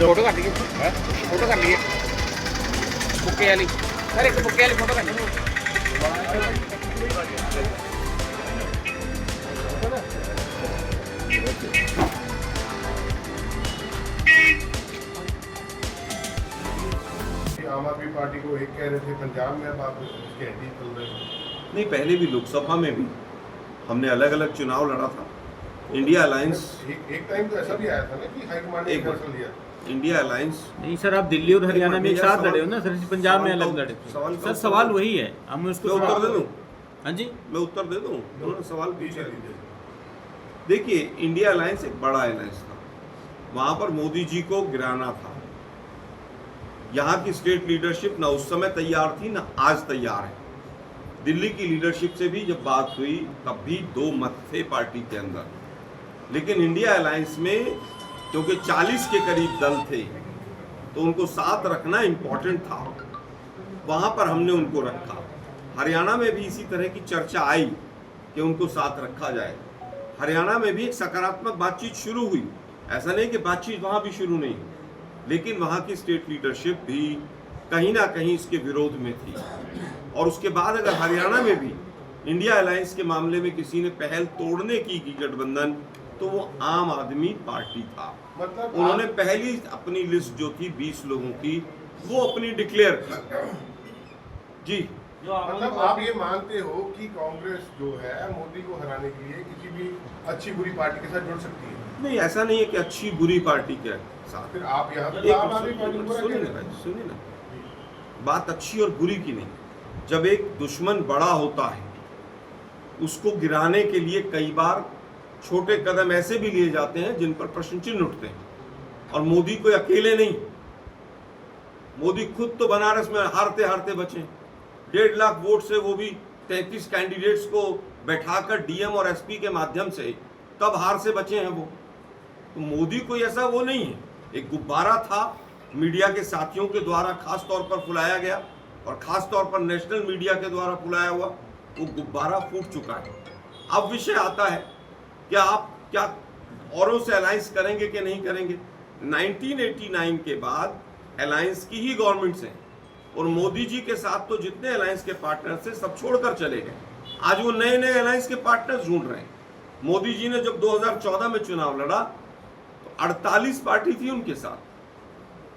Photo कर लीजिए, photo कर लीजिए बुके वाली सर, एक बुके वाली फोटो कर लीजिए। आम आदमी पार्टी को एक कह रहे थे पंजाब में, अब आप उसके एंटी चल रहे हैं। नहीं, पहले भी लोकसभा में भी हमने अलग अलग चुनाव लड़ा था। इंडिया अलायंस एक टाइम तो ऐसा भी आया था ना कि हाईकमान ने फैसला लिया। इंडिया अलायंस नहीं सर, आप दिल्ली और हरियाणा में एक साथ लड़े हो ना सर, पंजाब में अलग लड़े थे। सवाल सर सवाल वही है, हम उसको मैं उत्तर दे दूं? हाँ जी, मैं उत्तर दे दूं? उन्होंने सवाल पूछा। देखिए, इंडिया अलायंस एक बड़ा अलायंस था, वहां पर मोदी जी को गिराना था। यहाँ की स्टेट लीडरशिप ना उस समय तैयार थी, ना आज तैयार है। दिल्ली की लीडरशिप से भी जब बात हुई तब भी दो मत थे पार्टी के अंदर, लेकिन इंडिया अलायंस में क्योंकि 40 के करीब दल थे तो उनको साथ रखना इम्पोर्टेंट था, वहां पर हमने उनको रखा। हरियाणा में भी इसी तरह की चर्चा आई कि उनको साथ रखा जाए। हरियाणा में भी एक सकारात्मक बातचीत शुरू हुई, ऐसा नहीं कि बातचीत वहां भी शुरू नहीं, लेकिन वहां की स्टेट लीडरशिप भी कहीं ना कहीं इसके विरोध में थी। और उसके बाद अगर हरियाणा में भी इंडिया अलायंस के मामले में किसी ने पहल तोड़ने की गठबंधन, तो वो आम आदमी पार्टी था। मतलब उन्होंने पहली अपनी लिस्ट जो थी 20 लोगों की, वो अपनी डिक्लेयर की। जी, मतलब आप ये मानते हो कि कांग्रेस जो है मोदी को हराने के लिए किसी भी अच्छी बुरी पार्टी के साथ जुड़ सकती है? नहीं, ऐसा नहीं है कि अच्छी बुरी पार्टी के साथ। फिर आप यहाँ तक एक आम मिनट, आदमी पार्टी को बुरा सुनिए कह ना रहे हैं। भाई, सुनिए ना। बात अच्छी और बुरी की नहीं, जब एक दुश्मन बड़ा होता है उसको गिराने के लिए कई बार छोटे कदम ऐसे भी लिए जाते हैं जिन पर प्रश्न चिन्ह उठते हैं। और मोदी कोई अकेले नहीं, मोदी खुद तो बनारस में हारते हारते बचे, 1.5 लाख वोट से, वो भी 33 कैंडिडेट्स को बैठाकर डीएम और एसपी के माध्यम से, तब हार से बचे हैं वो। तो मोदी कोई ऐसा वो नहीं है, एक गुब्बारा था, मीडिया के साथियों के द्वारा खास तौर पर फुलाया गया और खास तौर पर नेशनल मीडिया के द्वारा फुलाया हुआ, वो गुब्बारा फूट चुका है। अब विषय आता है कि आप क्या औरों से अलायंस करेंगे कि नहीं करेंगे। 1989 के बाद अलायंस की ही गवर्नमेंट्स हैं और मोदी जी के साथ तो जितने अलायंस के पार्टनर्स थे सब छोड़कर चले गए। आज वो नए नए अलायंस के पार्टनर्स ढूंढ रहे हैं। मोदी जी ने जब 2014 में चुनाव लड़ा तो 48 पार्टी थी उनके साथ,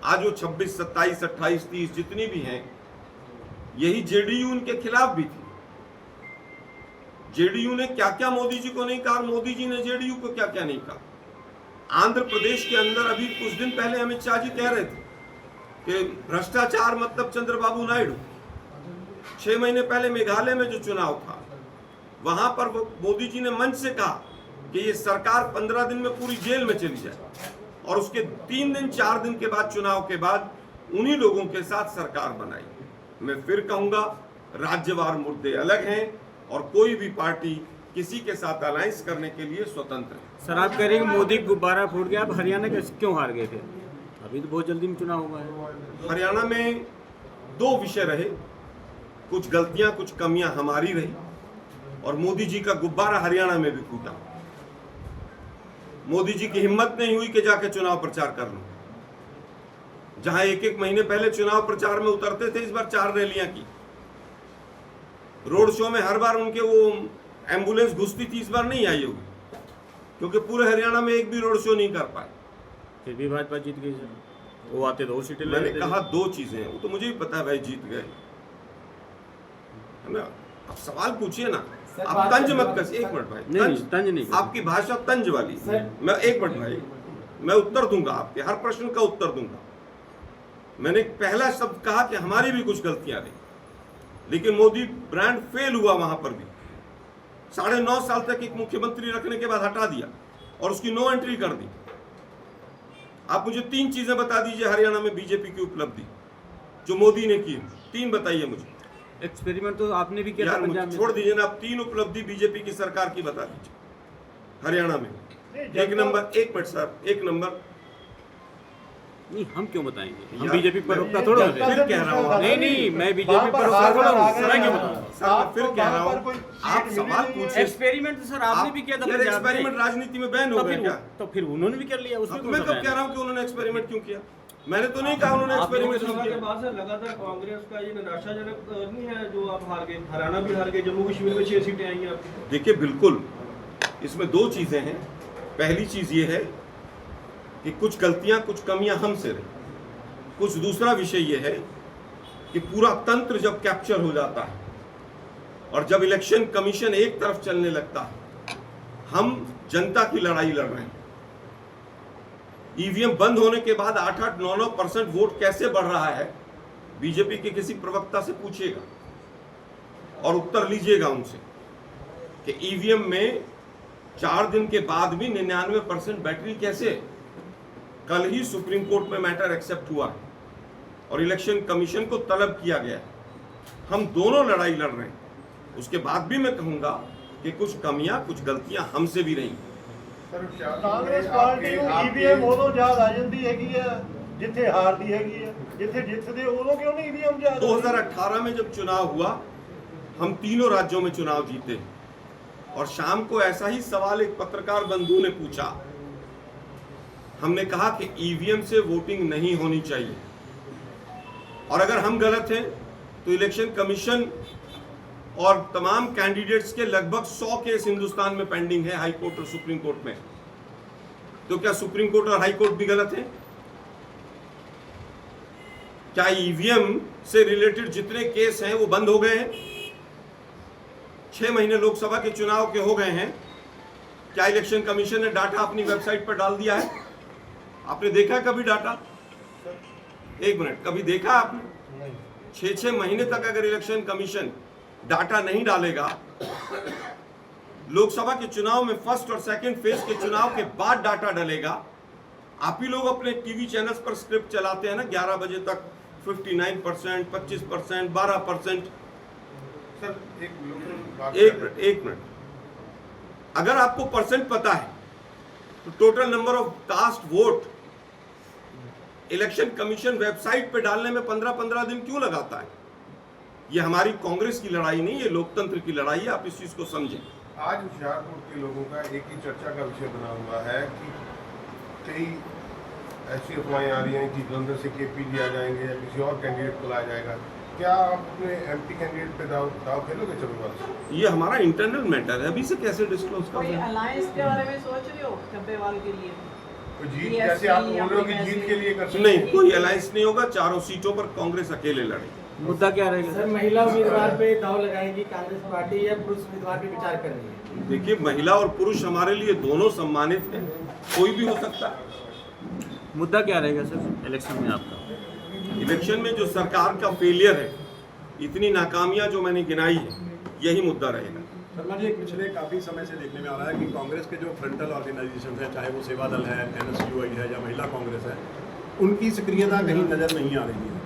आज वो 26, 27, 28, 30 जितनी भी हैं, यही जेडीयू उनके खिलाफ भी थी। जेडीयू ने क्या क्या मोदी जी को नहीं कहा, मोदी जी ने जेडीयू को क्या क्या नहीं कहा। आंध्र प्रदेश के अंदर अभी कुछ दिन पहले अमित शाह जी कह रहे थे कि भ्रष्टाचार मतलब चंद्रबाबू नायडू। 6 महीने पहले मेघालय में जो चुनाव था, वहां पर मोदी जी ने मंच से कहा कि ये सरकार 15 दिन में पूरी जेल में चली जाए, और उसके 3 दिन 4 दिन के बाद, चुनाव के बाद, उन्हीं लोगों के साथ सरकार बनाई। मैं फिर कहूंगा, राज्यवार मुद्दे अलग हैं और कोई भी पार्टी किसी के साथ अलायंस करने के लिए स्वतंत्र है। सर आप कह रहे हैं कि मोदी गुब्बारा फूट गया, आप हरियाणा के क्यों हार गए थे? अभी तो बहुत जल्दी में चुनाव हुआ है। हरियाणा में 2 विषय रहे, कुछ गलतियां, कुछ कमियां हमारी रही, और मोदी जी का गुब्बारा हरियाणा में भी फूटा। मोदी जी की हिम्मत नहीं हुई कि जाके चुनाव प्रचार कर लो। जहां 1-1 महीने पहले चुनाव प्रचार में उतरते थे, इस बार 4 रैलियां की। रोड शो में हर बार उनके वो एम्बुलेंस घुसती थी, इस बार नहीं आई होगी, क्योंकि पूरे हरियाणा में एक भी रोड शो नहीं कर पाए। फिर भी भाजपा जीत गई सर, वो आते 2 सीटें ले मैंने लेते। कहा 2 चीजें हैं, वो तो मुझे भी पता है भाई, जीत गए, है ना। अब सवाल पूछिए ना, आप तंज मत कसिए। 1 मिनट भाई, नहीं, तंज नहीं। आपकी भाषा तंज वाली। मैं 1 मिनट भाई, मैं उत्तर दूंगा, आपके हर प्रश्न का उत्तर दूंगा। मैंने पहला शब्द कहा कि हमारी भी कुछ गलतियां रही, लेकिन मोदी ब्रांड फेल हुआ वहां पर भी। 9.5 साल तक एक मुख्यमंत्री रखने के बाद हटा दिया और उसकी नो एंट्री कर दी। आप मुझे 3 चीजें बता दीजिए हरियाणा में बीजेपी की उपलब्धि जो मोदी ने की, 3 बताइए मुझे। एक्सपेरिमेंट तो आपने भी किया था यार पंजाब में। छोड़ दीजिए ना, आप 3 उपलब्धि बीजेपी की सरकार की बता दीजिए हरियाणा में। 1 नंबर, 1 मिनट सर, 1 नंबर। नहीं, हम क्यों बताएंगे, हम यार, बीजेपी पर रोकता थोड़ा फिर कह रहा हूँ, नहीं, मैं बीजेपी पर रोकता थोड़ा हूँ, मैं क्यों बताऊं? सर मैं फिर कह रहा हूँ, आप सवाल पूछे। एक्सपेरिमेंट तो सर आपने भी किया था यार, पंजाब में। एक्सपेरिमेंट राजनीति में बैन हो गया क्या? तो फिर उन्होंने भी कर लिया, उसमें तो मैं कब कह रहा हूँ कि उन्होंने एक्सपेरिमेंट क्यों किया? मैंने तो नहीं कहा उन्होंने एक्सपेरिमेंट क्यों लोकसभा के किया। बाद से लगातार कांग्रेस का ये निराशाजनक नहीं है जो आप हार गए? हरियाणा भी हार गए, जम्मू कश्मीर में 6 सीटें आई हैं आपकी। देखिए बिल्कुल, इसमें दो चीजें हैं। पहली चीज ये है कि कुछ गलतियां, कुछ कमियां हमसे रही। कुछ दूसरा विषय ये है कि पूरा तंत्र जब कैप्चर हो जाता है और जब इलेक्शन कमीशन एक तरफ चलने लगता है, हम जनता की लड़ाई लड़ रहे हैं। ईवीएम बंद होने के बाद 8-8, 9-9% वोट कैसे बढ़ रहा है, बीजेपी के किसी प्रवक्ता से पूछिएगा और उत्तर लीजिएगा उनसे कि ईवीएम में 4 दिन के बाद भी 99% बैटरी कैसे। कल ही सुप्रीम कोर्ट में मैटर एक्सेप्ट हुआ है और इलेक्शन कमीशन को तलब किया गया है। हम दोनों लड़ाई लड़ रहे हैं। उसके बाद भी मैं कहूंगा कि कुछ कमियां, कुछ गलतियां हमसे भी रही। ਕਾਂਗਰਸ ਪਾਰਟੀ ਨੂੰ ਈਵੀਐਮ ਉਦੋਂ ਯਾਦ ਆ ਜਾਂਦੀ ਹੈਗੀ ਆ ਜਿੱਥੇ ਹਾਰਦੀ ਹੈਗੀ ਆ, ਜਿੱਥੇ ਜਿੱਤਦੇ ਉਦੋਂ ਕਿਉਂ ਨਹੀਂ ਈਵੀਐਮ ਯਾਦ? 2018 में जब चुनाव हुआ, हम तीनों राज्यों में चुनाव जीते और शाम को ऐसा ही सवाल एक पत्रकार बंधु ने पूछा। हमने कहा कि ईवीएम से वोटिंग नहीं होनी चाहिए और अगर हम गलत हैं तो इलेक्शन कमीशन और तमाम कैंडिडेट्स के लगभग 100 केस हिंदुस्तान में पेंडिंग है हाई कोर्ट और सुप्रीम कोर्ट में। तो क्या सुप्रीम कोर्ट और हाई कोर्ट भी गलत है? क्या ईवीएम से रिलेटेड जितने केस हैं वो बंद हो गए हैं? 6 महीने लोकसभा के चुनाव के हो गए हैं, क्या इलेक्शन कमीशन ने डाटा अपनी वेबसाइट पर डाल दिया है? आपने देखा कभी डाटा? एक मिनट, कभी देखा आपने? 6-6 महीने तक अगर इलेक्शन कमीशन डाटा नहीं डालेगा, लोकसभा के चुनाव में फर्स्ट और सेकंड फेज के चुनाव के बाद डाटा डलेगा। आप ही लोग अपने टीवी चैनल्स पर स्क्रिप्ट चलाते हैं ना, 11 बजे तक 59%, 25%, 12%। सर एक मिनट, अगर आपको परसेंट पता है तो total number of cast vote election commission website पे डालने में 15-15 दिन क्यों लगाता है? ये हमारी कांग्रेस की लड़ाई नहीं, ये लोकतंत्र की लड़ाई है। आप इस चीज को समझें। आज होशियारपुर के लोगों का एक ही चर्चा का विषय बना हुआ है कि कई ऐसी अफवाहें आ रही हैं कि जलंधर से केपी जी आ जाएंगे या किसी और कैंडिडेट को लाया जाएगा। क्या आप अपने एमपी कैंडिडेट पे दाव खेलोगे चंद्रबाबू से? ये हमारा इंटरनल मैटर है, अभी से कैसे डिस्क्लोज कर कोई रहे हैं? अलायंस के बारे में सोच रहे हो चंपेवाल के लिए? तो जीत कैसे आप बोल रहे हो कि जीत के लिए कर सकते नहीं, कोई अलायंस नहीं होगा। 4 सीटों पर कांग्रेस अकेले लड़ेगी। मुद्दा क्या रहेगा सर? महिला उम्मीदवार पे दाव लगाएगी कांग्रेस पार्टी या पुरुष उम्मीदवार पे विचार कर रही है? देखिए, महिला और पुरुष हमारे लिए दोनों सम्मानित हैं, कोई भी हो सकता है। मुद्दा क्या रहेगा सर इलेक्शन में आपका? इलेक्शन में जो सरकार का फेलियर है, इतनी नाकामियां जो मैंने गिनाई है, यही मुद्दा रहेगा। शर्मा जी, पिछले काफ़ी समय से देखने में आ रहा है कि कांग्रेस के जो फ्रंटल ऑर्गेनाइजेशन है, चाहे वो सेवा दल है, NSUI है या महिला कांग्रेस है, उनकी सक्रियता कहीं नज़र नहीं आ रही है।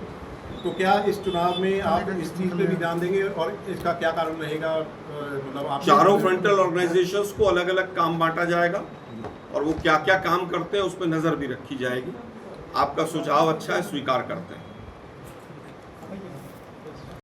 तो क्या इस चुनाव में आप इस चीज़ पे भी ध्यान देंगे और इसका क्या कारण रहेगा? मतलब आप चारों फ्रंटल ऑर्गेनाइजेशंस को अलग अलग काम बांटा जाएगा और वो क्या क्या काम करते हैं उस पर नज़र भी रखी जाएगी। आपका सुझाव अच्छा है, स्वीकार करते हैं।